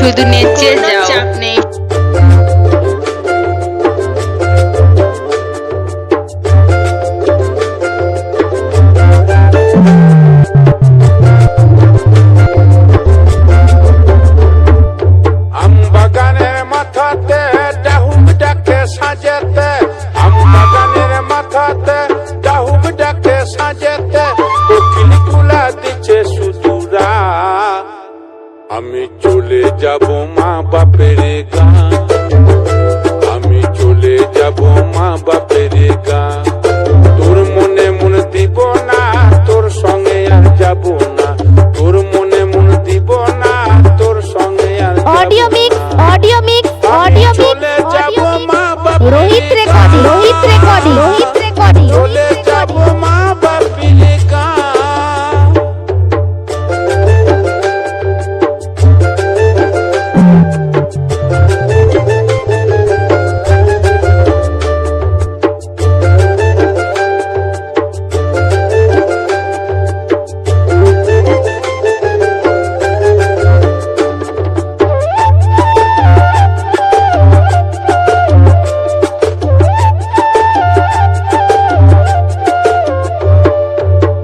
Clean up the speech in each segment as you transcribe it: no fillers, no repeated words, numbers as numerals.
শুধু নেচে যাও, চাপ নেই। আমবাগানের মাথাতে ডাহুক ডাকে সাজেতে, আমবাগানের মাথাতে ডাহুক ডাকে সাজেতে, কোকিল গুলা দিচ্ছে সুদূরা। আমি চলে যাব মা বাপের গাঁ, আমি চলে যাব মা বাপের গাঁ। তোর মনে মন দিব না, তোর সঙ্গে আর যাব না, তোর মনে মন দিব না, তোর সঙ্গে আর audio mix, audio mix, audio mix, চলে যাব মা বাপের Rohit recording, Rohit recording, Rohit recording, চলে যাব মা বাপের গাঁ।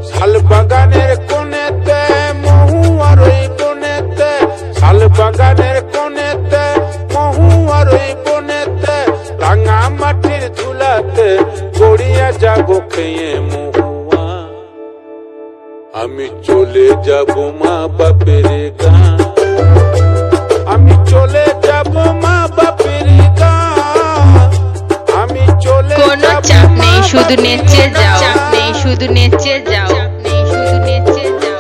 শালবাগানের কোণেতে মহুয়ার ওই বনেতে, শালবাগানের কোণেতে মহুয়ার ওই বনেতে, রাঙা মাটির ধুলাতে গড়িয়া যাব খেয়ে মহুয়া। আমি চলে যাব মা বাপের গাঁ, আমি চলে যাব মা বাপের গাঁ, আমি চলে কোনো যাব চাপ মা নেই, শুধু বাপের নেচে যাও, গাঁ। চাপ নেই, শুধু নেচে যাও, চাপ নেই, শুধু নেচে যাও।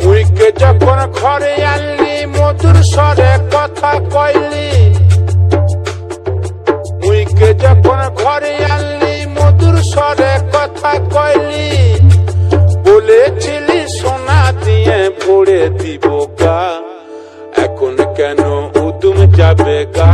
মুইকে যখন ঘরে আনলি মধুর স্বরে কথা কইলি, মুইকে যখন ঘরে আনলি মধুর স্বরে কথা কইলি, বলেছিলি সোনা দিয়ে ভরে দিব গা, এখন কেন উদুম যাবে গা।